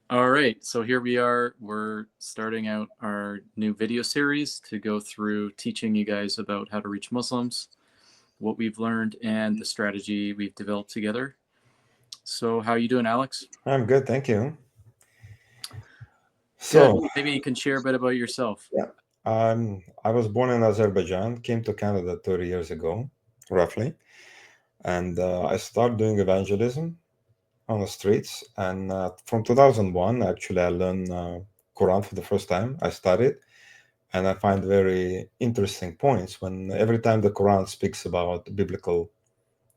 All right, so here we are. We're starting out our new video series to go through teaching you guys about how to reach Muslims, what we've learned, and the strategy we've developed together. So, how you doing, Alex? I'm good, thank you. Good. So, Maybe you can share a bit about yourself. yeah, I was born in Azerbaijan, came to Canada 30 years ago, roughly, and I started doing evangelism on the streets. And from 2001, actually, I learned Quran for the first time. I studied, and I find very interesting points when every time the Quran speaks about biblical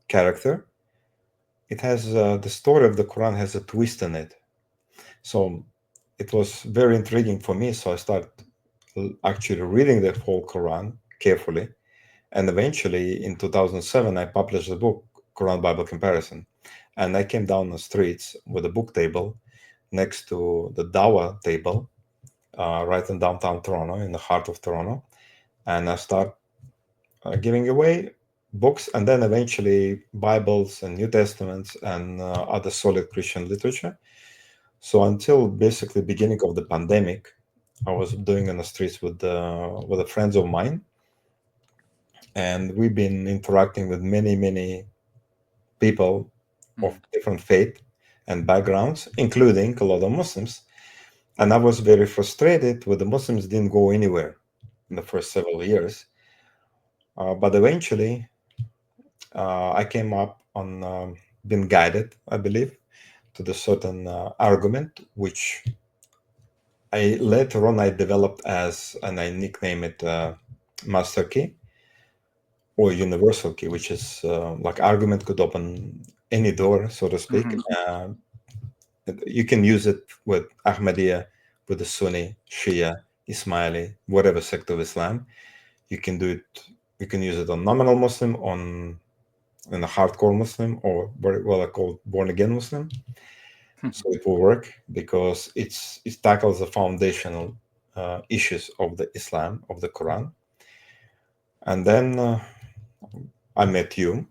character, it has the story of the Quran has a twist in it. So it was very intriguing for me. So I started actually reading the whole Quran carefully. And eventually, in 2007, I published the book, Quran Bible Comparison. And I came down the streets with a book table next to the Dawa table, right in downtown Toronto, in the heart of Toronto. And I start giving away books and then eventually Bibles and New Testaments and other solid Christian literature. So until basically beginning of the pandemic, I was doing in the streets with the friends of mine, and we've been interacting with many people of Mhm. different faith and backgrounds, including a lot of Muslims. And I was very frustrated with the Muslims didn't go anywhere in the first several years. But eventually, I came up on been guided, I believe, to the certain argument which I later on I developed as and I nickname it master key or universal key, which is like argument could open any door, so to speak. Mhm. You can use it with Ahmadiyya, with the Sunni, Shia, Ismaili, whatever sect of Islam. You can do it. You can use it on nominal Muslim, on a hardcore Muslim, or what I call born again Muslim. So it will work because it tackles the foundational issues of the Islam of the Quran. And then I met you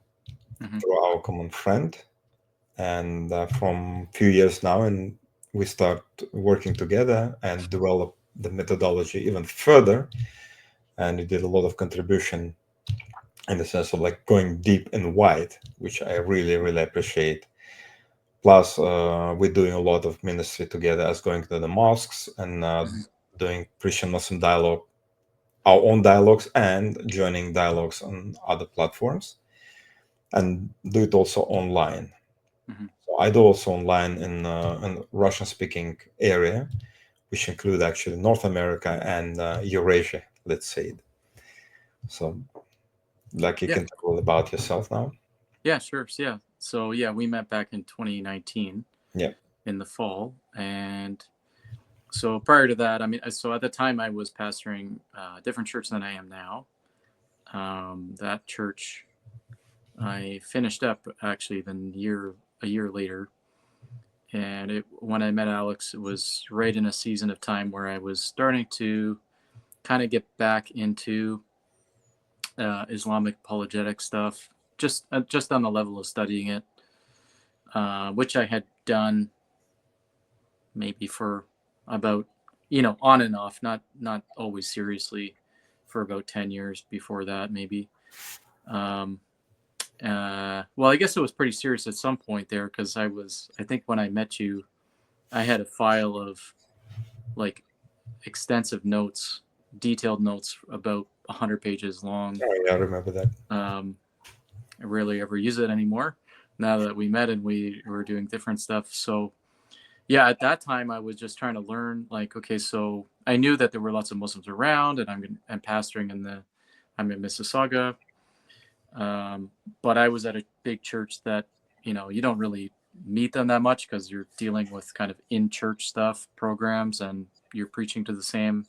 Mhm. through our common friend, and from few years now, and we start working together and develop the methodology even further. And you did a lot of contribution in the sense of like going deep and wide, which I really appreciate. Plus, we're doing a lot of ministry together as going to the mosques and Mhm. doing Christian Muslim dialogue, our own dialogues, and joining dialogues on other platforms, and do it also online. Mhm. So I do also online in Russian speaking area, which include actually North America and Eurasia, let's say. So, like, you Yeah. can tell all about yourself now. Yeah. Sure. So yeah, we met back in 2019 Yeah. in the fall, and so prior to that, I mean, so at the time I was pastoring a different church than I am now. That church I finished up actually a year later, and when I met Alex, it was right in a season of time where I was starting to kind of get back into Islamic apologetic stuff, just on the level of studying it, which I had done maybe for about on and off, not always seriously, for about 10 years before that maybe. Um, well, I guess it was pretty serious at some point there because I think when I met you, I had a file of like extensive notes, detailed notes about 100 pages long. Oh, yeah, I remember that. Um, I rarely ever use it anymore now that we met and we were doing different stuff. So, yeah, at that time, I was just trying to learn, like, okay, so I knew that there were lots of Muslims around and I'm pastoring I'm in Mississauga. Um, but I was at a big church that, you don't really meet them that much because you're dealing with kind of in church stuff, programs, and you're preaching to the same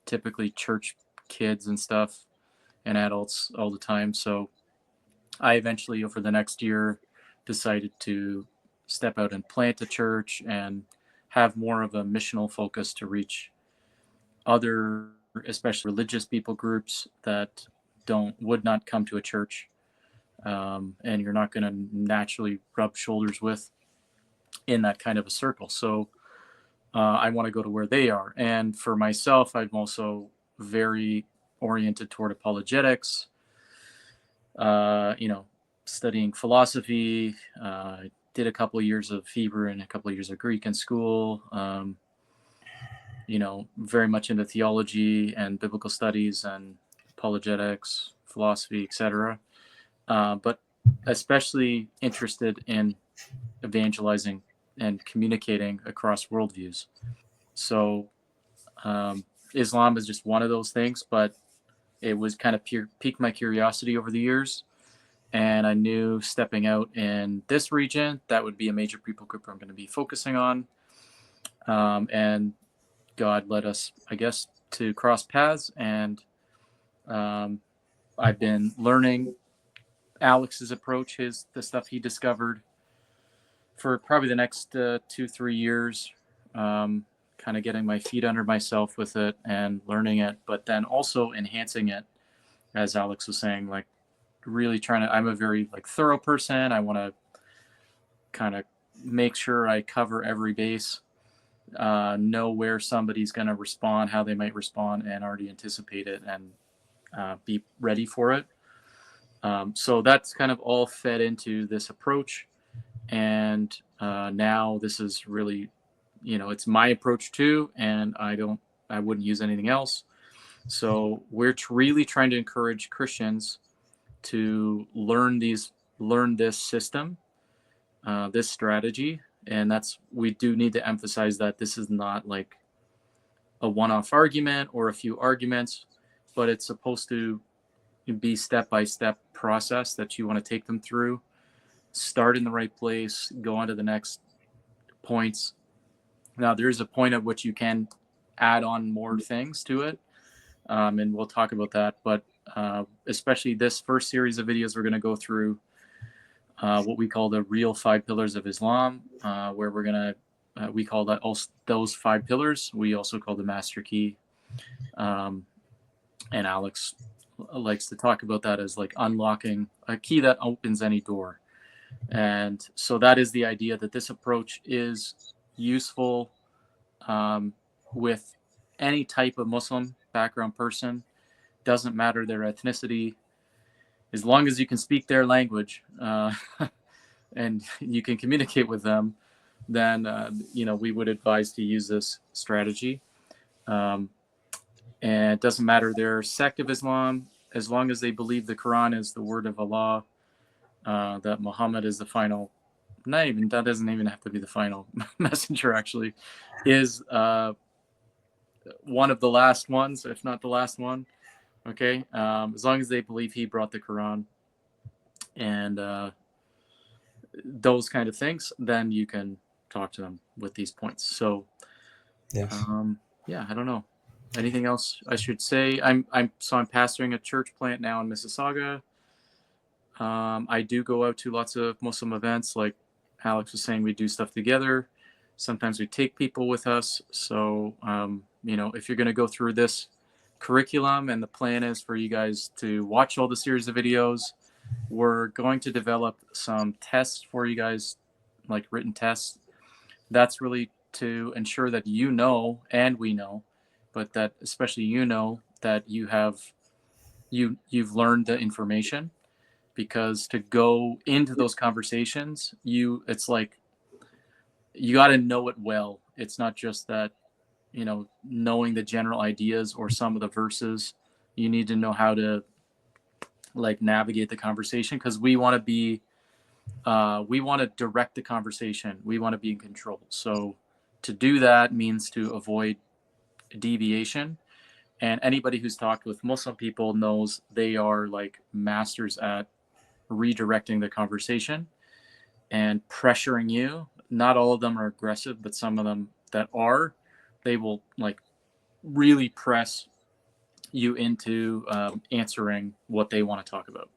typically church kids and stuff and adults all the time. So I eventually, over the next year, decided to step out and plant a church and have more of a missional focus to reach other, especially religious people groups that don't would not come to a church, and you're not going to naturally rub shoulders with in that kind of a circle. So I want to go to where they are. And for myself, I'm also very oriented toward apologetics, you know, studying philosophy. Did a couple of years of Hebrew and a couple of years of Greek in school. You know, very much into theology and biblical studies and apologetics, philosophy, etc. But especially interested in evangelizing and communicating across worldviews. So Islam is just one of those things, but it was kind of piqued my curiosity over the years. And I knew stepping out in this region, that would be a major people group I'm going to be focusing on. And God led us, I guess, to cross paths. And I've been learning Alex's approach, the stuff he discovered for probably the next 2-3 years. Kind of getting my feet under myself with it and learning it, but then also enhancing it, as Alex was saying, like really trying to, I'm a very like thorough person. I want to kind of make sure I cover every base, know where somebody's going to respond, how they might respond, and already anticipate it and be ready for it. So that's kind of all fed into this approach. And now this is really, you know, it's my approach too, and I wouldn't use anything else. So we're really trying to encourage Christians to learn this system, this strategy, and we do need to emphasize that this is not like a one-off argument or a few arguments, but it's supposed to be step-by-step process that you want to take them through. Start in the right place, go on to the next points. Now, there's a point at which you can add on more things to it, and we'll talk about that. But especially this first series of videos, we're going to go through what we call the real 5 pillars of Islam, where we're going to, we call that those 5 pillars. We also call the master key. And Alex likes to talk about that as like unlocking a key that opens any door. And so that is the idea, that this approach is useful with any type of Muslim background person. Doesn't matter their ethnicity, as long as you can speak their language and you can communicate with them, then you know, we would advise to use this strategy. And it doesn't matter their sect of Islam, as long as they believe the Qur'an is the word of Allah, that Muhammad is the final, that doesn't even have to be the final messenger, actually, is one of the last ones, if not the last one. Okay, as long as they believe he brought the Quran and those kind of things, then you can talk to them with these points. So, Yes. Yeah, I don't know. Anything else I should say? I'm pastoring a church plant now in Mississauga. I do go out to lots of Muslim events, like Alex was saying. We do stuff together. Sometimes we take people with us. So, you know, if you're going to go through this curriculum, and the plan is for you guys to watch all the series of videos, we're going to develop some tests for you guys, like written tests. That's really to ensure that you know, and we know, but that especially you know that you've learned the information. Because to go into those conversations, it's like you got to know it well. It's not just that, you know, knowing the general ideas or some of the verses. You need to know how to like navigate the conversation, because we want to direct the conversation. We want to be in control. So to do that means to avoid deviation. And anybody who's talked with Muslim people knows they are like masters at redirecting the conversation and pressuring you. Not all of them are aggressive, but some of them that are, they will like really press you into answering what they want to talk about.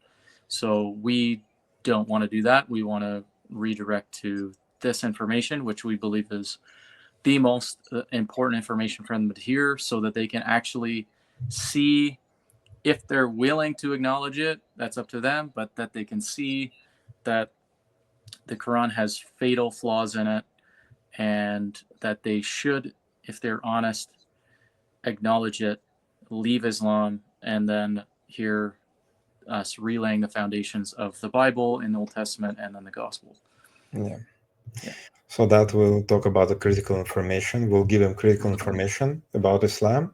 So we don't want to do that. We want to redirect to this information, which we believe is the most important information for them to hear, so that they can actually see, if they're willing to acknowledge it, that's up to them, but that they can see that the Quran has fatal flaws in it, and that they should, if they're honest, acknowledge it, leave Islam, and then hear us relaying the foundations of the Bible in the Old Testament and then the Gospel. Yeah. Yeah. So that we'll talk about the critical information. We'll give them critical information about Islam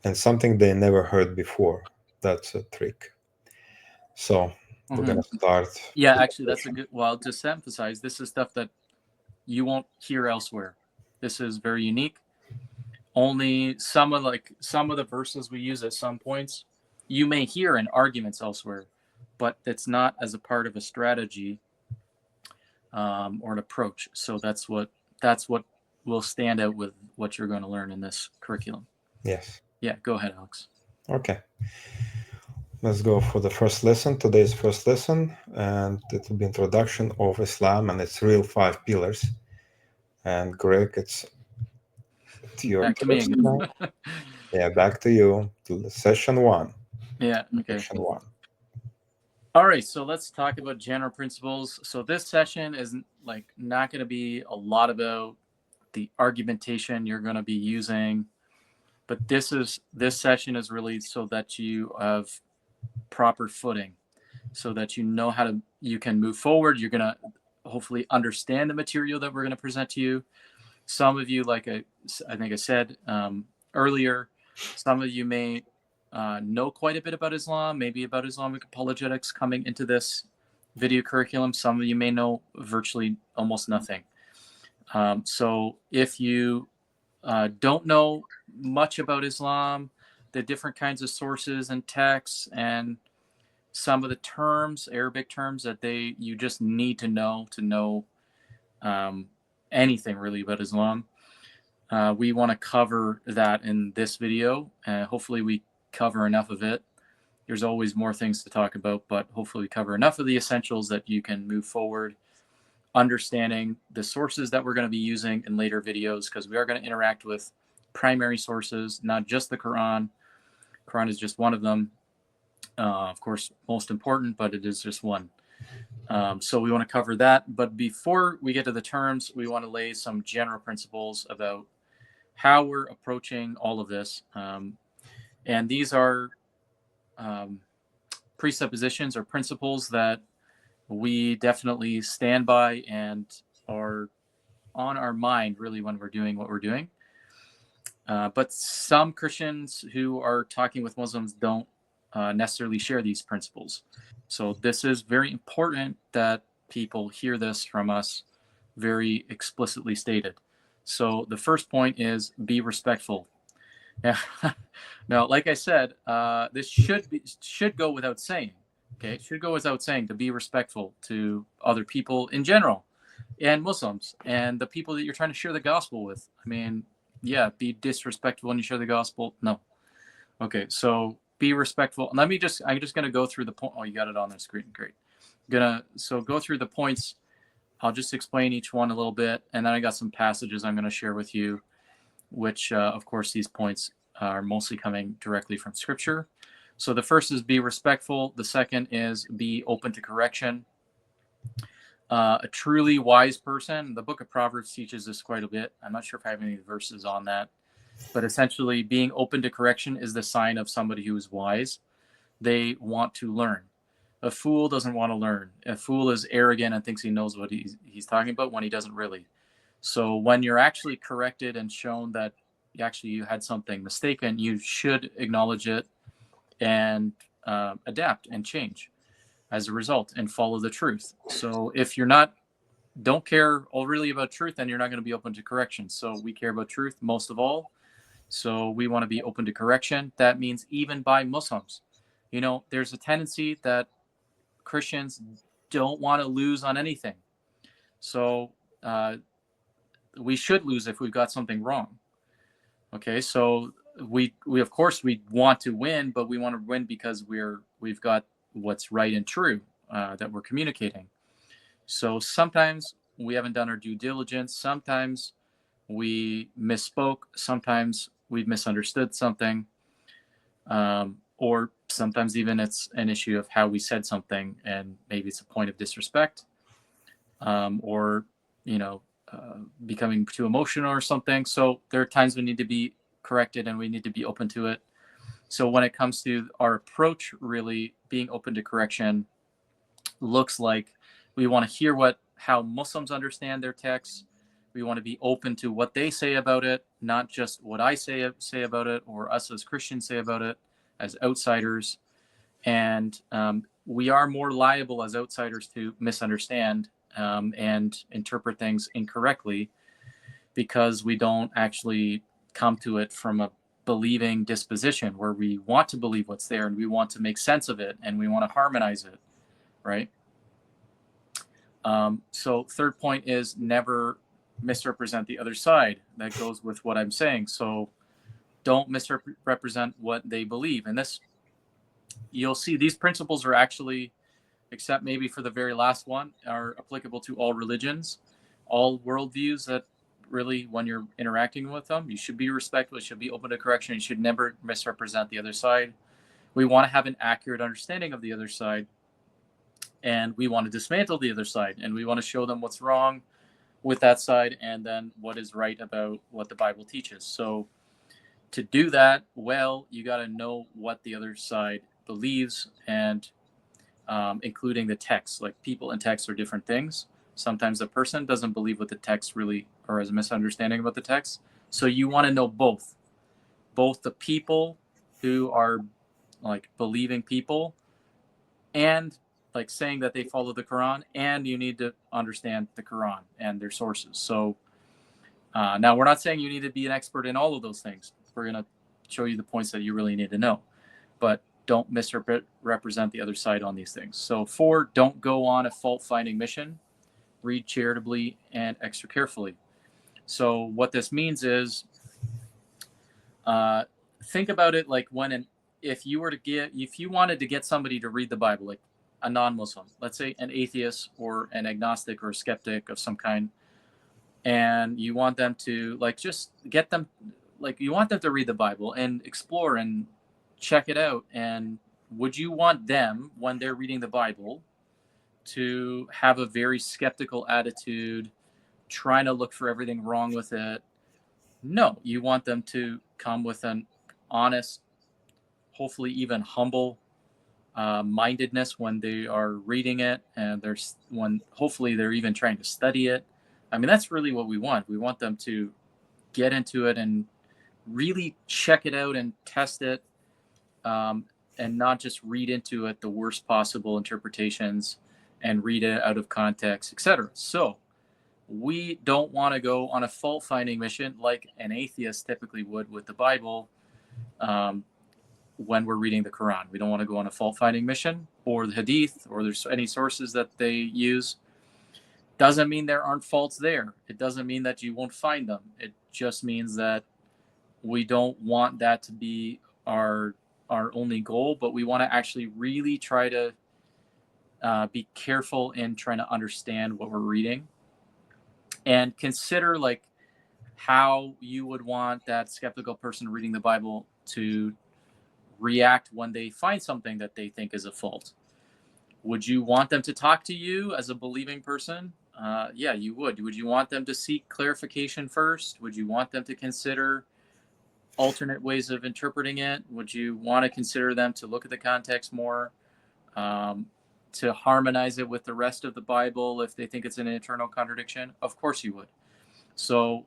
and something they never heard before. That's a trick. So we're going to start. Yeah, actually, that's a good. Well, just to emphasize, this is stuff that you won't hear elsewhere. This is very unique. Only some of the verses we use at some points, you may hear in arguments elsewhere, but it's not as a part of a strategy or an approach. So that's what will stand out with what you're going to learn in this curriculum. Yes. Yeah, go ahead, Alex. Okay. Let's go for the first lesson, today's first lesson, and it will be introduction of Islam and its real 5 pillars. And Greg, it's your Back to me turn again. now. Yeah, back to you to session 1. Yeah, okay. Session 1. All right, so let's talk about general principles. So this session is not going to be a lot about the argumentation you're going to be using, but this session is really so that you have proper footing, so that you know you can move forward. You're going to hopefully understand the material that we're going to present to you. Some of you, like I think I said earlier, some of you may know quite a bit about Islam, maybe about Islamic apologetics coming into this video curriculum. Some of you may know virtually almost nothing. So if you don't know much about Islam, the different kinds of sources and texts and some of the terms, Arabic terms that you just need to know anything really about Islam. We want to cover that in this video. Hopefully we cover enough of it. There's always more things to talk about, but hopefully we cover enough of the essentials that you can move forward, understanding the sources that we're going to be using in later videos, because we are going to interact with primary sources, not just the Qur'an. Qur'an is just one of them. Of course, most important, but it is just one. So we want to cover that. But before we get to the terms, we want to lay some general principles about how we're approaching all of this. And these are presuppositions or principles that we definitely stand by and are on our mind really when we're doing what we're doing. But some Christians who are talking with Muslims don't necessarily share these principles. So this is very important that people hear this from us very explicitly stated. So the first point is be respectful. Now, like I said, this should go without saying. Okay, it should go without saying to be respectful to other people in general, and Muslims, and the people that you're trying to share the gospel with. I mean, yeah, be disrespectful when you share the gospel. No. Okay, so be respectful. I'm just gonna go through the point. Oh, you got it on the screen. Great. Go through the points. I'll just explain each one a little bit, and then I got some passages I'm going to share with you, which, of course, these points are mostly coming directly from Scripture. So the first is be respectful. The second is be open to correction. A truly wise person, the book of Proverbs teaches this quite a bit. I'm not sure if I have any verses on that, but essentially being open to correction is the sign of somebody who is wise. They want to learn. A fool doesn't want to learn. A fool is arrogant and thinks he knows what he's talking about when he doesn't really. So when you're actually corrected and shown that you had something mistaken, you should acknowledge it and adapt and change as a result and follow the truth. So if don't care really about truth, then you're not going to be open to correction. So we care about truth most of all. So we want to be open to correction. That means even by Muslims. There's a tendency that Christians don't want to lose on anything. So we should lose if we've got something wrong. Okay, so we of course we want to win, but we want to win because we've got what's right and true that we're communicating. So sometimes we haven't done our due diligence. Sometimes we misspoke. Sometimes we've misunderstood something. Or sometimes even it's an issue of how we said something and maybe it's a point of disrespect. Or, becoming too emotional or something. So there are times we need to be corrected and we need to be open to it. So when it comes to our approach, really being open to correction looks like we want to hear how Muslims understand their texts. We want to be open to what they say about it, not just what I say about it or us as Christians say about it as outsiders. And we are more liable as outsiders to misunderstand and interpret things incorrectly because we don't actually come to it from a believing disposition where we want to believe what's there and we want to make sense of it and we want to harmonize it, right? So third point is never misrepresent the other side. That goes with what I'm saying. So don't misrepresent what they believe. And this, you'll see these principles are actually, except maybe for the very last one, are applicable to all religions, all worldviews. That really, when you're interacting with them, you should be respectful, you should be open to correction, you should never misrepresent the other side. We want to have an accurate understanding of the other side, and we want to dismantle the other side, and we want to show them what's wrong with that side and then what is right about what the Bible teaches. So to do that well, you got to know what the other side believes, and including the text. Like, people and text are different things. Sometimes the person doesn't believe what the text really, or has a misunderstanding about the text. So you want to know both the people who are like believing people and like saying that they follow the Quran, and you need to understand the Quran and their sources. So now we're not saying you need to be an expert in all of those things. We're going to show you the points that you really need to know, but don't misrepresent the other side on these things. So 4, don't go on a fault-finding mission. Read charitably and extra carefully. So what this means is, think about it like if you wanted to get somebody to read the Bible, like a non-Muslim, let's say an atheist or an agnostic or a skeptic of some kind, and you want them to you want them to read the Bible and explore and check it out. And would you want them, when they're reading the Bible, to have a very skeptical attitude, trying to look for everything wrong with it? No, you want them to come with an honest, hopefully even humble mindedness when they are reading it, and hopefully they're even trying to study it. I mean, that's really what we want. We want them to get into it and really check it out and test it, and not just read into it the worst possible interpretations and read it out of context, etc. So we don't want to go on a fault-finding mission like an atheist typically would with the Bible. When we're reading the Quran, we don't want to go on a fault-finding mission, or the Hadith, or there's any sources that they use. Doesn't mean there aren't faults there. It doesn't mean that you won't find them. It just means that we don't want that to be our only goal, but we want to actually really try to be careful in trying to understand what we're reading, and consider like how you would want that skeptical person reading the Bible to react when they find something that they think is a fault. Would you want them to talk to you as a believing person? Yeah, you would. Would you want them to seek clarification first? Would you want them to consider alternate ways of interpreting it? Would you want to consider them to look at the context more, to harmonize it with the rest of the Bible if they think it's an internal contradiction? Of course you would. So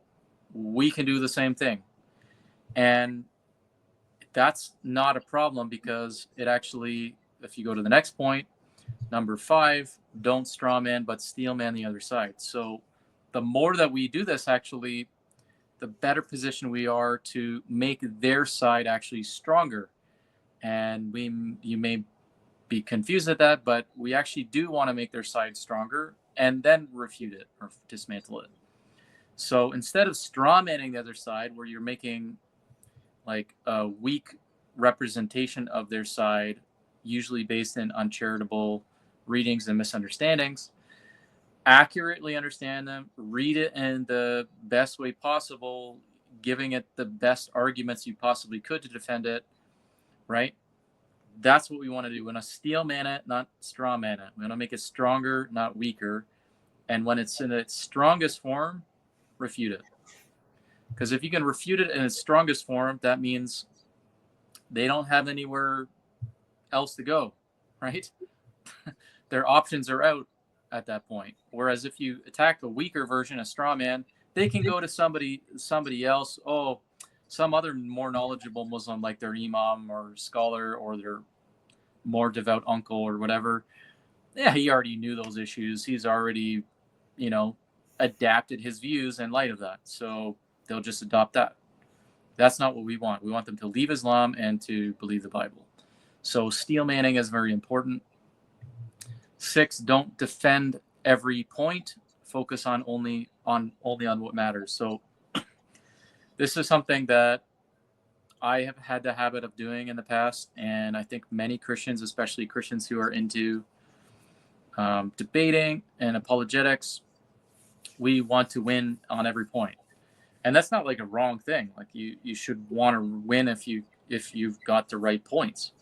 we can do the same thing. And that's not a problem, because it actually, if you go to the next point, number 5, don't straw man but steel man the other side. So the more that we do this, actually, the better position we are to make their side actually stronger. And you may be confused at that, but we actually do want to make their side stronger and then refute it or dismantle it. So instead of straw manning the other side, where you're making like a weak representation of their side, usually based in uncharitable readings and misunderstandings, accurately understand them, read it in the best way possible, giving it the best arguments you possibly could to defend it, right? That's what we want to do. We want to steel man it, not straw man it. We want to make it stronger, not weaker. And when it's in its strongest form, refute it. Because if you can refute it in its strongest form, that means they don't have anywhere else to go, right? Their options are out at that point. Whereas if you attack a weaker version, a straw man, they can go to somebody else. Oh, some other more knowledgeable Muslim, like their imam or scholar or their more devout uncle or whatever. Yeah, he already knew those issues. He's already, you know, adapted his views in light of that. So they'll just adopt that. That's not what we want. We want them to leave Islam and to believe the Bible. So steel manning is very important. 6, don't defend every point. Focus on only on what matters. So this is something that I have had the habit of doing in the past, and I think many Christians, especially Christians who are into debating and apologetics, we want to win on every point, and that's not like a wrong thing. Like you should want to win if you've got the right points,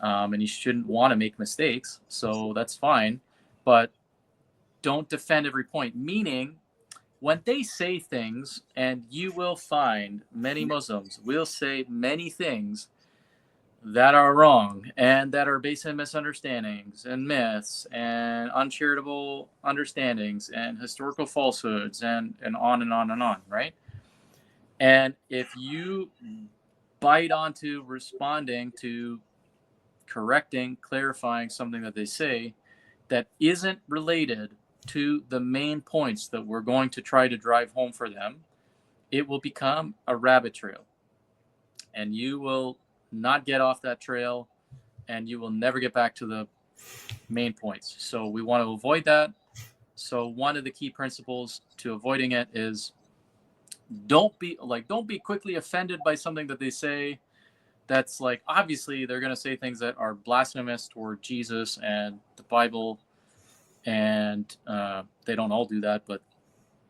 and you shouldn't want to make mistakes. So that's fine, but don't defend every point. Meaning, when they say things, and you will find many Muslims will say many things that are wrong and that are based on misunderstandings and myths and uncharitable understandings and historical falsehoods and on and on and on, right? And if you bite onto responding to correcting, clarifying something that they say that isn't related to the main points that we're going to try to drive home for them, it will become a rabbit trail. And you will not get off that trail, and you will never get back to the main points. So we want to avoid that. So one of the key principles to avoiding it is don't be quickly offended by something that they say. That's like, obviously they're going to say things that are blasphemous toward Jesus and the Bible, and they don't all do that, but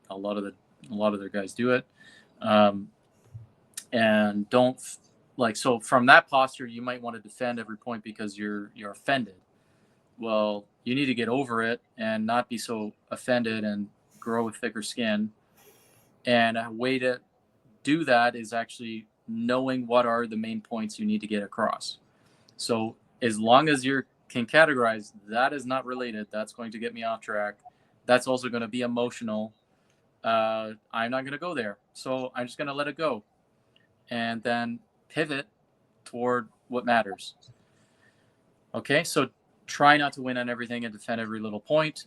a lot of their guys do it. And don't so from that posture, you might want to defend every point because you're offended. Well, you need to get over it and not be so offended and grow a thicker skin. And a way to do that is actually knowing what are the main points you need to get across. So as long as you can categorize that is not related, that's going to get me off track. That's also going to be emotional. I'm not going to go there. So I'm just going to let it go. And then pivot toward what matters. Okay, so try not to win on everything and defend every little point.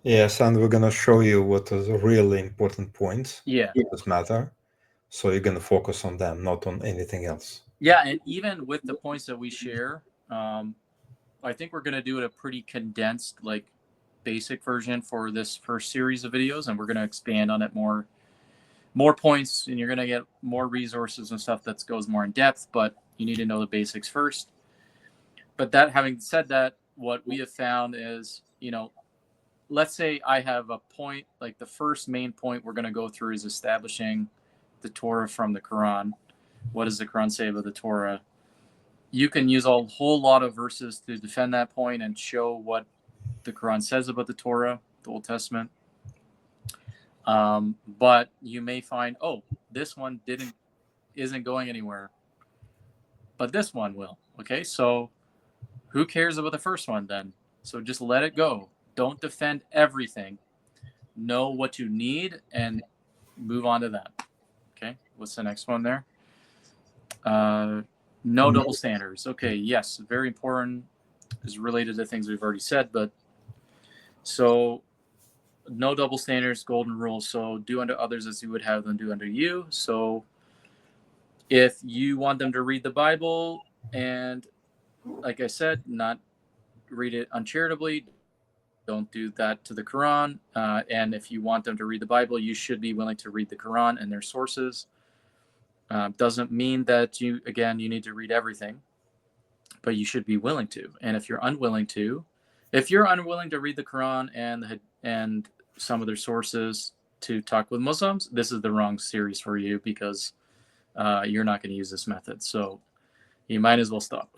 Yes, and we're gonna show you what is really important points. Yeah. That matter. So you're gonna focus on them, not on anything else. Yeah, and even with the points that we share, I think we're gonna do it a pretty condensed, like basic version for this first series of videos, and we're gonna expand on it more points, and you're gonna get more resources and stuff that goes more in depth. But you need to know the basics first. But that, having said that, what we have found is, let's say I have a point, like the first main point we're going to go through is establishing the Torah from the Quran. What does the Quran say about the Torah? You can use a whole lot of verses to defend that point and show what the Quran says about the Torah, the Old Testament. But you may find, oh, this one isn't going anywhere, but this one will. Okay, so who cares about the first one then? So just let it go. Don't defend everything. Know what you need and move on to that. Okay, what's the next one there? No double standards. Okay, yes, very important. Is related to things we've already said, but so no double standards, golden rule. So do unto others as you would have them do unto you. So if you want them to read the Bible and, like I said, not read it uncharitably, don't do that to the Quran. And if you want them to read the Bible, you should be willing to read the Quran and their sources. Doesn't mean that you need to read everything, but you should be willing to. And if you're unwilling to read the Quran and some of their sources to talk with Muslims, this is the wrong series for you, because you're not going to use this method. So you might as well stop.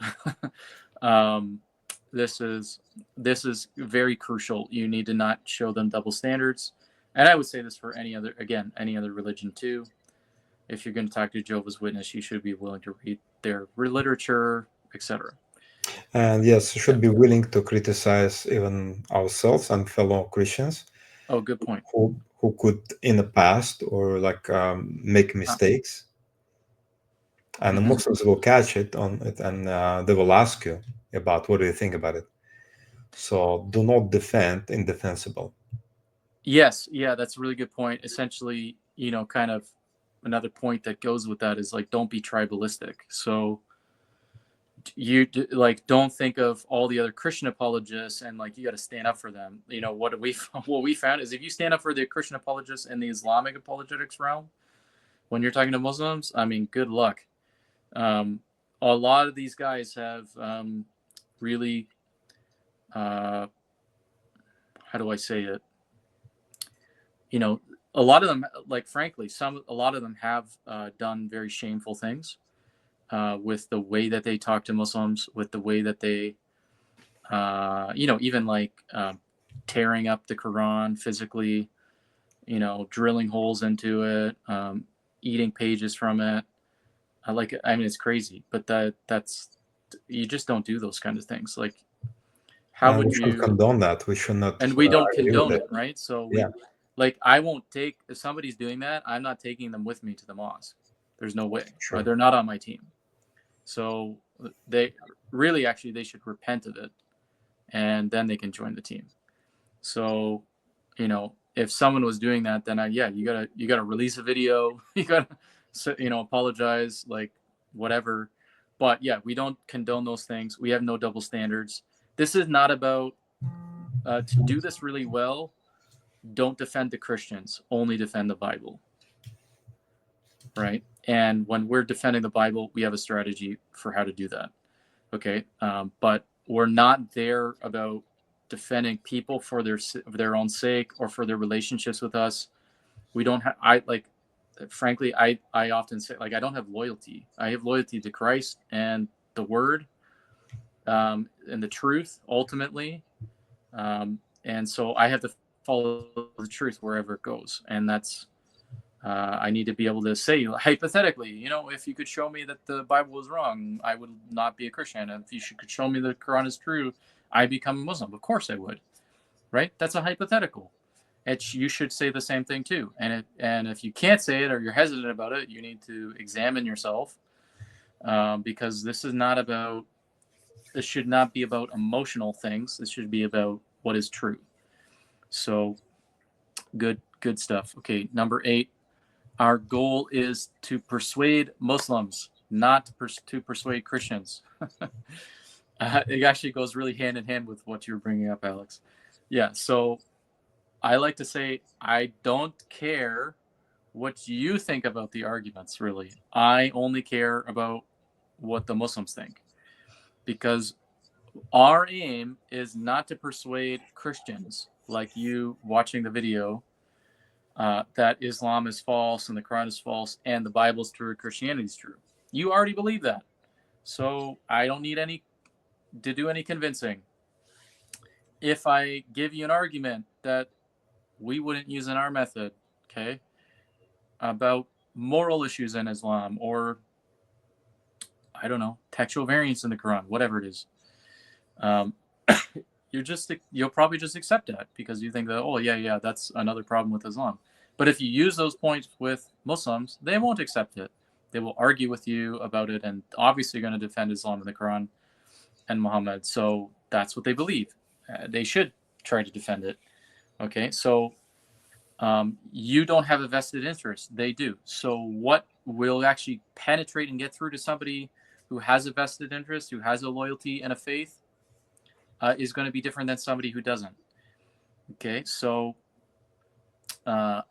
this is very crucial. You need to not show them double standards. And I would say this for any other religion too. If you're going to talk to Jehovah's Witness, you should be willing to read their literature, etc. And yes, we should Yeah. be willing to criticize even ourselves and fellow Christians Oh, good point. who could in the past or like make mistakes. And the Mhm. Muslims will catch it on it, and they will ask you about what do you think about it. So do not defend indefensible. Yes, yeah, that's a really good point. Essentially, kind of another point that goes with that is like, don't be tribalistic. So like, don't think of all the other Christian apologists and like you got to stand up for them. What we found is if you stand up for the Christian apologists in the Islamic apologetics realm, when you're talking to Muslims, I mean, good luck. A lot of these guys have really, how do I say it? A lot of them, like frankly, a lot of them have done very shameful things with the way that they talk to Muslims, with the way that they, even like tearing up the Quran physically, drilling holes into it, eating pages from it. I mean, it's crazy, but that's you just don't do those kind of things. Like, how And would we should you? condone that. We should not And we don't agree with condone it. it, right? So Yeah, I won't take, if somebody's doing that, I'm not taking them with me to the mosque. There's no way. sure. They're not on my team. So they really, actually, they should repent of it, and then they can join the team. So, if someone was doing that, then you gotta release a video. You gotta, apologize, like whatever. But yeah, we don't condone those things. We have no double standards. This is not about to do this really well. Don't defend the Christians. Only defend the Bible, right? And when we're defending the Bible, we have a strategy for how to do that. Okay, but we're not there about defending people for their own sake or for their relationships with us. We don't have. Frankly, I often say, like, I don't have loyalty. I have loyalty to Christ and the Word, and the truth ultimately, and so I have to follow the truth wherever it goes, and that's. I need to be able to say, hypothetically, if you could show me that the Bible was wrong, I would not be a Christian. And if you could show me the Quran is true, I become a Muslim. Of course I would, right? That's a hypothetical. You should say the same thing too. And if you can't say it or you're hesitant about it, you need to examine yourself, because this should not be about emotional things. This should be about what is true. So good stuff. Okay, number 8. Our goal is to persuade Muslims, not to persuade Christians. It actually goes really hand in hand with what you're bringing up, Alex. Yeah, so I like to say, I don't care what you think about the arguments, really. I only care about what the Muslims think. Because our aim is not to persuade Christians like you watching the video, that Islam is false and the Quran is false and the Bible is true, Christianity is true. You already believe that. So I don't need to do any convincing. If I give you an argument that we wouldn't use in our method, okay, about moral issues in Islam, or I don't know, textual variants in the Quran, whatever it is, um, you'll probably just accept that because you think that, oh yeah, that's another problem with Islam. But if you use those points with Muslims, they won't accept it. They will argue with you about it, and obviously going to defend Islam and the Quran and Muhammad. So that's what they believe. They should try to defend it. Okay, so you don't have a vested interest. They do. So what will actually penetrate and get through to somebody who has a vested interest, who has a loyalty and a faith, is going to be different than somebody who doesn't. Okay, so our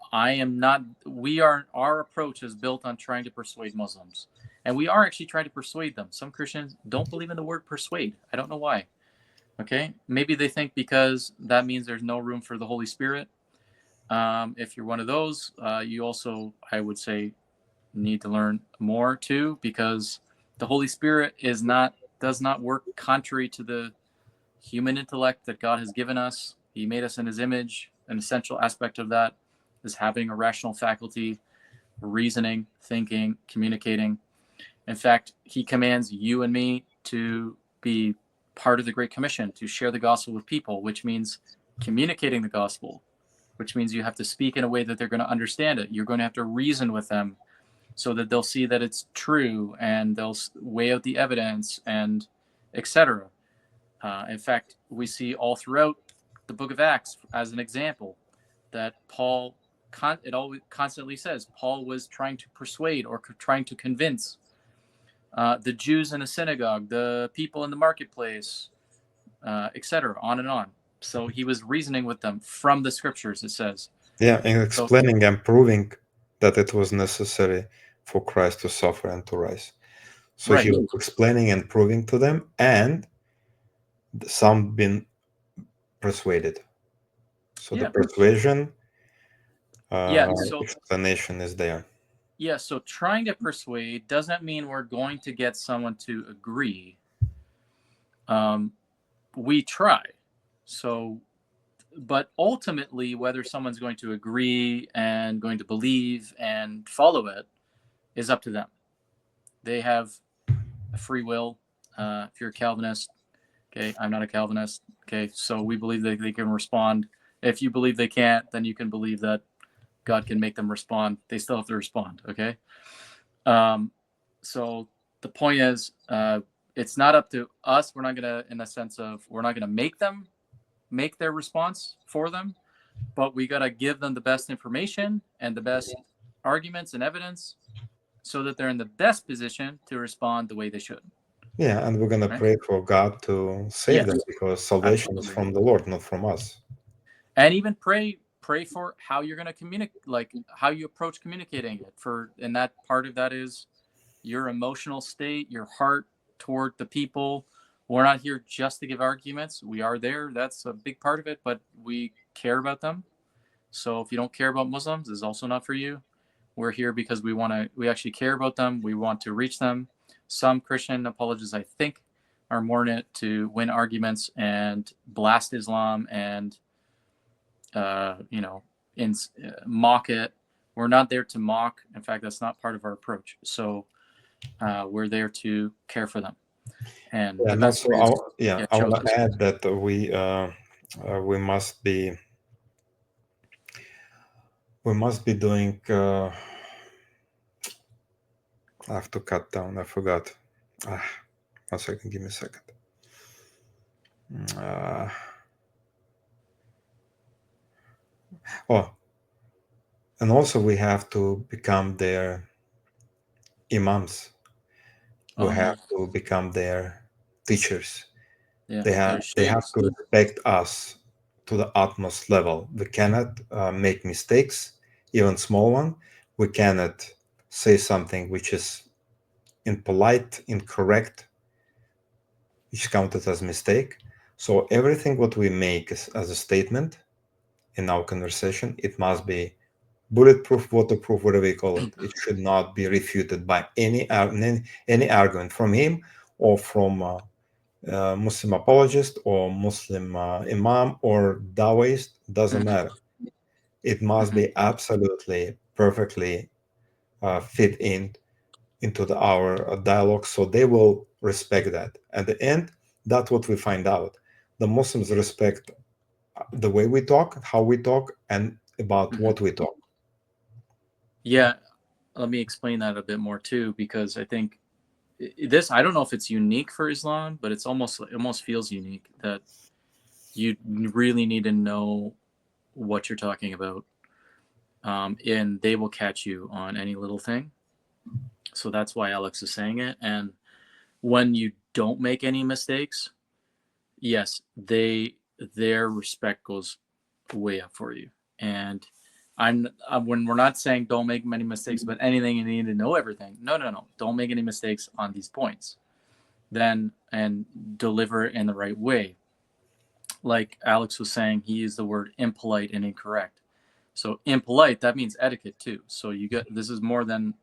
approach is built on trying to persuade Muslims, and we are actually trying to persuade them. Some Christians don't believe in the word persuade. I don't know why. Okay, maybe they think because that means there's no room for the Holy Spirit. If you're one of those, you also, I would say, need to learn more too, because the Holy Spirit does not work contrary to human intellect that God has given us. He made us in his image. An essential aspect of that is having a rational faculty, reasoning, thinking, communicating. In fact, he commands you and me to be part of the Great Commission, to share the gospel with people, which means communicating the gospel, which means you have to speak in a way that they're going to understand it. You're going to have to reason with them so that they'll see that it's true, and they'll weigh out the evidence, and etc. In fact, we see all throughout the book of Acts, as an example, that Paul, it always constantly says, Paul was trying to persuade or trying to convince the Jews in the synagogue, the people in the marketplace, etc., on and on. So he was reasoning with them from the scriptures, it says. Yeah, and explaining and proving that it was necessary for Christ to suffer and to rise. So right. he was explaining and proving to them, and some been persuaded. So the persuasion explanation is there. Yeah, so trying to persuade doesn't mean we're going to get someone to agree. We try. So, but ultimately, whether someone's going to agree and going to believe and follow it is up to them. They have a free will. If you're a Calvinist, okay, I'm not a Calvinist, okay, so we believe that they can respond. If you believe they can't, then you can believe that God can make them respond. They still have to respond, okay? So the point is, it's not up to us. We're not going to, in the sense of, we're not going to make them make their response for them, but we got to give them the best information and the best arguments and evidence so that they're in the best position to respond the way they should. Yeah, and we're going to pray for God to save them, because salvation is from the Lord, not from us. And even pray for how you're going to communicate, like how you approach communicating it. And that part of that is your emotional state, your heart toward the people. We're not here just to give arguments. We are there. That's a big part of it, but we care about them. So if you don't care about Muslims, it's also not for you. We're here because we actually care about them. We want to reach them. Some Christian apologists, I think, are more in it to win arguments and blast Islam and, mock it. We're not there to mock. In fact, that's not part of our approach. So we're there to care for them. And I want to add that we must be doing. I have to cut down. I forgot. 1 second. Give me a second. And also we have to become their imams. We have to become their teachers. Yeah, they have to respect us to the utmost level. We cannot make mistakes, even small one. We cannot say something which is impolite, incorrect, which is counted as mistake. So everything what we make as a statement in our conversation, it must be bulletproof, waterproof, whatever you call it. It should not be refuted by any argument from him or from Muslim apologist or Muslim imam or Dawaist, doesn't matter. It must be absolutely perfectly fit into our dialogue, so they will respect that. At the end, that's what we find out. The Muslims respect the way we talk, how we talk, and about what we talk. Yeah, let me explain that a bit more too, because I think I don't know if it's unique for Islam, but it almost feels unique that you really need to know what you're talking about, and they will catch you on any little thing. So that's why Alex is saying it. And when you don't make any mistakes, yes, their respect goes way up for you. And when we're not saying don't make many mistakes, but anything you need to know everything. No. Don't make any mistakes on these points. Then, and deliver it in the right way. Like Alex was saying, he used the word impolite and incorrect. So impolite, that means etiquette too. So this is more than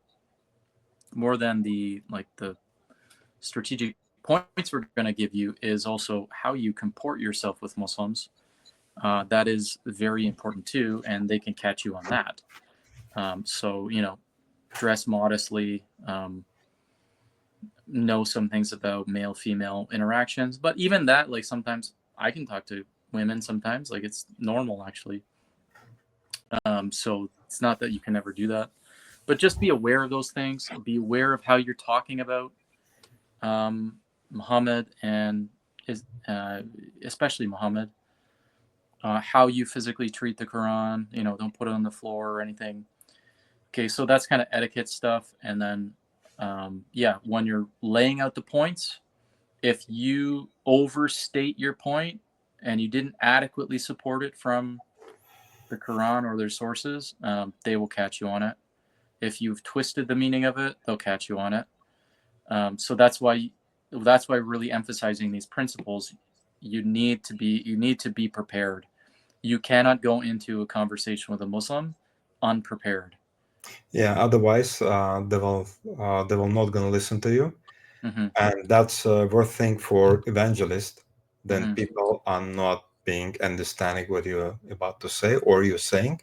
the strategic points we're going to give you is also how you comport yourself with Muslims. That is very important too, and they can catch you on that. So, dress modestly, know some things about male-female interactions. But even that, like, sometimes I can talk to women sometimes, like, it's normal actually. So it's not that you can never do that, but just be aware of those things. Be aware of how you're talking about Muhammad and especially Muhammad. How you physically treat the Quran. Don't put it on the floor or anything. Okay, so that's kind of etiquette stuff. And then, when you're laying out the points, if you overstate your point and you didn't adequately support it from the Quran or their sources, they will catch you on it. If you've twisted the meaning of it, they'll catch you on it. So that's why really emphasizing these principles. You need to be prepared. You cannot go into a conversation with a Muslim unprepared. Yeah, otherwise they will not gonna listen to you, Mm-hmm. and that's a worst thing for evangelists. Then Mm-hmm. people are not being understanding what you're about to say or you're saying,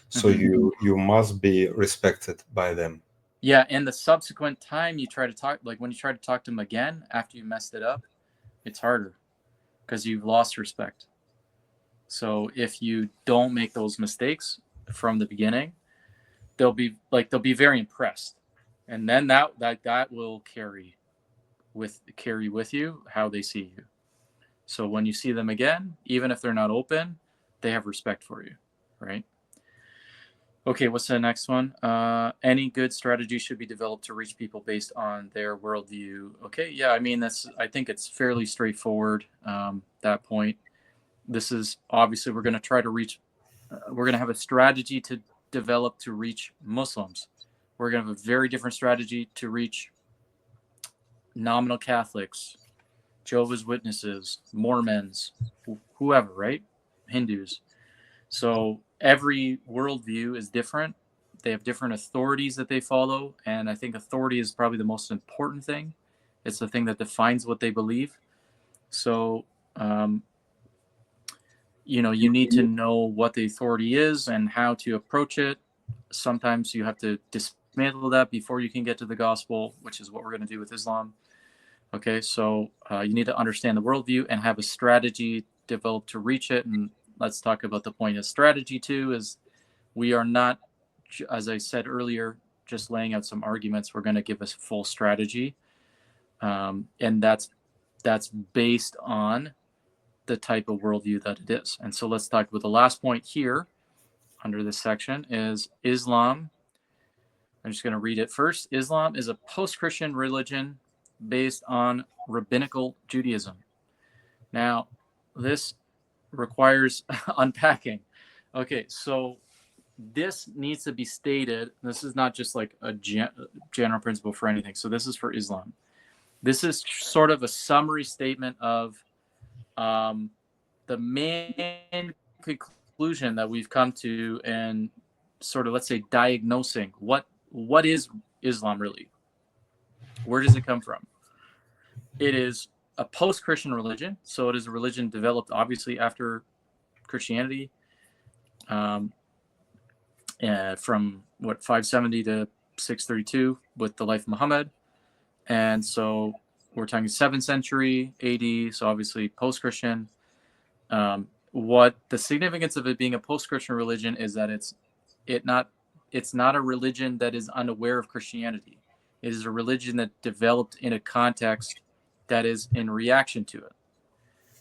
so Mm-hmm. you must be respected by them. Yeah, and the subsequent time you try to talk, like when you try to talk to them again after you messed it up, it's harder because you've lost respect. So if you don't make those mistakes from the beginning, they'll be very impressed, and then that will carry with you how they see you. So when you see them again, even if they're not open, they have respect for you, right? Okay, what's the next one? Any good strategy should be developed to reach people based on their worldview. Okay, yeah, I mean I think it's fairly straightforward. That point. This is obviously we're going to try to reach. We're going to have a strategy to develop to reach Muslims. We're going to have a very different strategy to reach nominal Catholics, Jehovah's Witnesses, Mormons, whoever, right? Hindus. So every worldview is different. They have different authorities that they follow. And I think authority is probably the most important thing. It's the thing that defines what they believe. So, you need to know what the authority is and how to approach it. Sometimes you have to dismantle that before you can get to the gospel, which is what we're going to do with Islam. Okay, so you need to understand the worldview and have a strategy developed to reach it. And let's talk about the point of strategy too. Is we are not, as I said earlier, just laying out some arguments. We're going to give us full strategy, and that's based on the type of worldview that it is. And so let's talk about the last point here under this section is Islam. I'm just going to read it first. Islam is a post-Christian religion based on rabbinical Judaism. Now, this requires unpacking. Okay, so this needs to be stated. This is not just like a general principle for anything. So this is for Islam. This is sort of a summary statement of the main conclusion that we've come to, and sort of, let's say, diagnosing what is Islam really. Where does it come from? It is a post-Christian religion, so it is a religion developed obviously after Christianity, from 570 to 632 with the life of Muhammad, and so we're talking 7th century AD, so obviously post-Christian. What the significance of it being a post-Christian religion is that it's not a religion that is unaware of Christianity. It is a religion that developed in a context that is in reaction to it.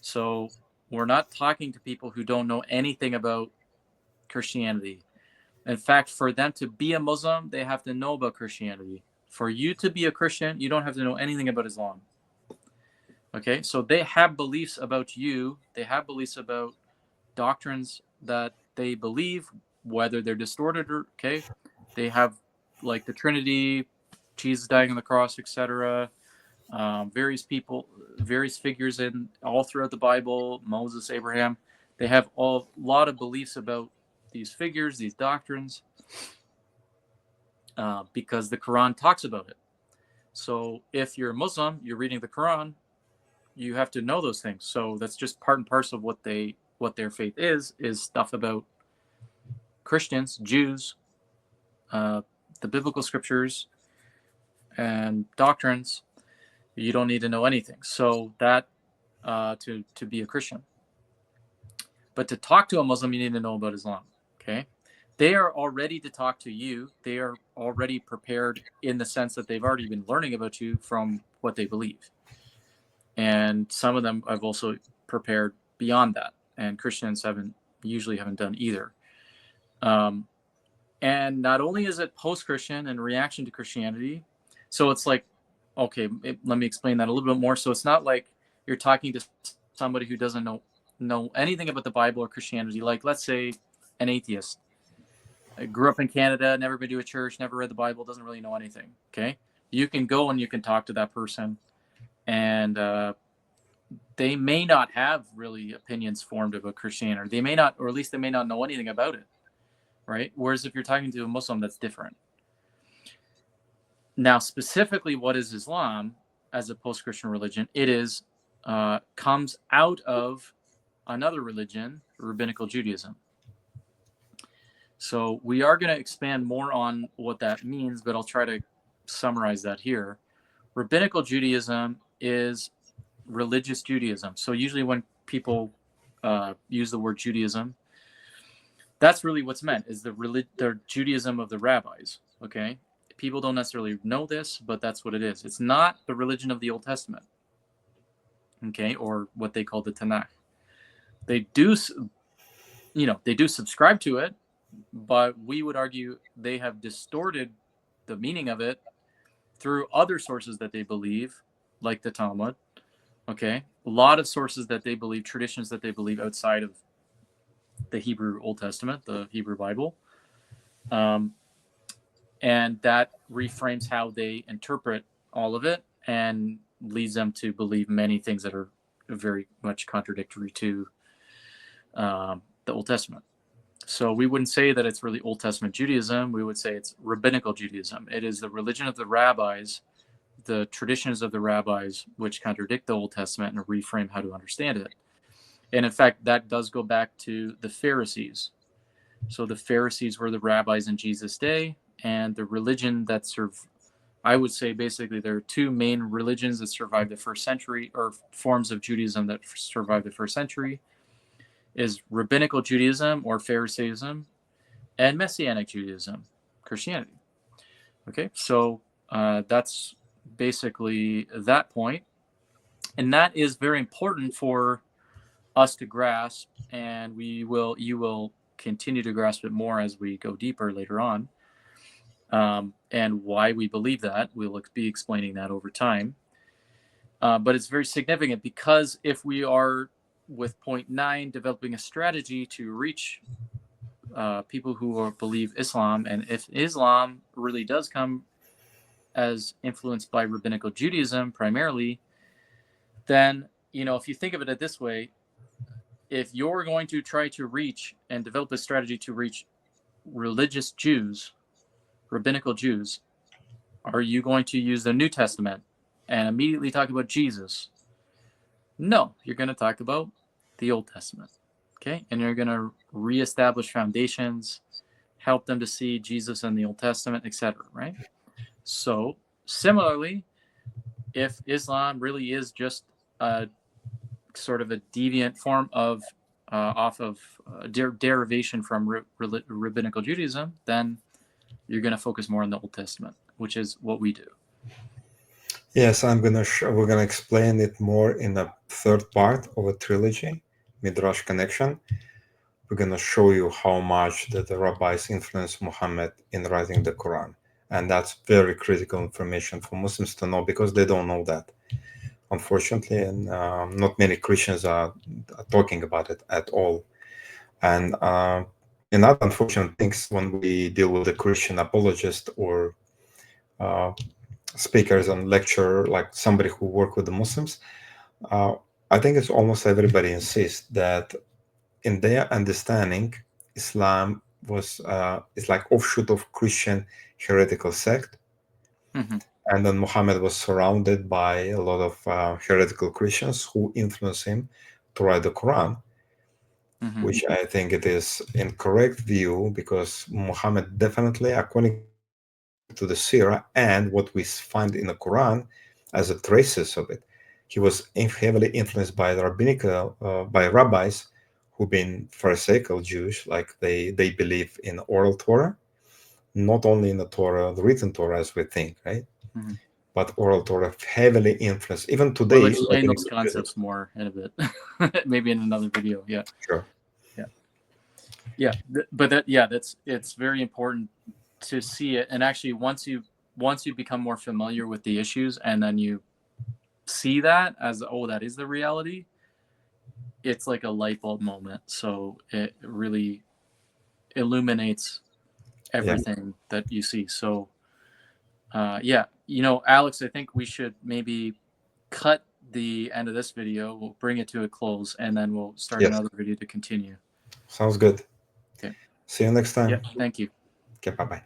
So we're not talking to people who don't know anything about Christianity. In fact, for them to be a Muslim, they have to know about Christianity. For you to be a Christian, you don't have to know anything about Islam. Okay, so they have beliefs about you. They have beliefs about doctrines that they believe, whether they're distorted or okay. They have like the Trinity, Jesus dying on the cross, etc. Various people, various figures in all throughout the Bible, Moses, Abraham. They have a lot of beliefs about these figures, these doctrines, because the Quran talks about it. So if you're a Muslim, you're reading the Quran, you have to know those things. So that's just part and parcel of what their faith is stuff about Christians, Jews, the biblical scriptures, and doctrines. You don't need to know anything. So that to be a Christian. But to talk to a Muslim, you need to know about Islam. Okay, they are all ready to talk to you. They are already prepared in the sense that they've already been learning about you from what they believe. And some of them I've also prepared beyond that. And Christians usually haven't done either. And not only is it post-Christian and reaction to Christianity, so it's like, okay, let me explain that a little bit more. So it's not like you're talking to somebody who doesn't know anything about the Bible or Christianity. Like, let's say an atheist. I grew up in Canada, never been to a church, never read the Bible, doesn't really know anything. Okay, you can go and you can talk to that person, and they may not have really opinions formed about Christianity. They may not, or at least they may not know anything about it, right? Whereas if you're talking to a Muslim, that's different. Now, specifically, what is Islam as a post-Christian religion? It is comes out of another religion, Rabbinical Judaism. So we are going to expand more on what that means, but I'll try to summarize that here. Rabbinical Judaism is religious Judaism. So usually when people use the word Judaism, that's really what's meant, is the Judaism of the rabbis. Okay, people don't necessarily know this, but that's what it is. It's not the religion of the Old Testament, okay, or what they call the Tanakh. They do subscribe to it, but we would argue they have distorted the meaning of it through other sources that they believe, like the Talmud. Okay, a lot of sources that they believe, traditions that they believe outside of the Hebrew Old Testament, the Hebrew Bible. And that reframes how they interpret all of it and leads them to believe many things that are very much contradictory to the Old Testament. So we wouldn't say that it's really Old Testament Judaism. We would say it's Rabbinical Judaism. It is the religion of the rabbis, the traditions of the rabbis, which contradict the Old Testament and reframe how to understand it. And in fact, that does go back to the Pharisees. So the Pharisees were the rabbis in Jesus' day, and the religion that I would say basically there are two main religions that survived the first century, or forms of Judaism that survived the first century, is Rabbinical Judaism or Pharisaism, and Messianic Judaism, Christianity. Okay, so that's basically that point. And that is very important for us to grasp, and you will continue to grasp it more as we go deeper later on. And why we believe that, we'll be explaining that over time. But it's very significant, because if we are, with point 9, developing a strategy to reach people who believe Islam, and if Islam really does come as influenced by Rabbinical Judaism primarily, then, if you think of it this way, if you're going to try to reach and develop a strategy to reach religious Jews, Rabbinical Jews, are you going to use the New Testament and immediately talk about Jesus? No, you're going to talk about the Old Testament, okay? And you're going to reestablish foundations, help them to see Jesus in the Old Testament, etc., right? So similarly, if Islam really is just a sort of a deviant form of derivation from Rabbinical Judaism, then you're going to focus more on the Old Testament, which is what we do. Yes, we're gonna explain it more in the third part of a trilogy, Midrash Connection. We're gonna show you how much that the rabbis influenced Muhammad in writing the Quran, and that's very critical information for Muslims to know, because they don't know that, unfortunately, and not many Christians are talking about it at all. And another unfortunate things when we deal with the Christian apologist or speakers and lecturer, like somebody who work with the Muslims, I think it's almost everybody insists that in their understanding, Islam is like offshoot of Christian heretical sect. Mm-hmm. And then Muhammad was surrounded by a lot of heretical Christians who influenced him to write the Quran, Mm-hmm. which I think it is incorrect view, because Muhammad definitely, according to the Sirah and what we find in the Quran as a traces of it, he was heavily influenced by the by rabbis who've been Pharisaical Jews, like they believe in oral Torah, not only in the Torah, the written Torah as we think, right? Mm-hmm. But oral Torah heavily influenced. Even We'll today, like explain in those Judaism. concepts more in a bit, maybe in another video. Yeah, Sure. yeah, yeah. But it's very important to see it, and actually, once you become more familiar with the issues, and then you see that as, oh, that is the reality, it's like a light bulb moment. So it really illuminates Yeah. everything that you see. So yeah, Alex, I think we should maybe cut the end of this video. We'll bring it to a close, and then we'll start Yes. another video to continue. Sounds good. Okay. See you next Yeah. time. Thank you. Okay. Bye bye.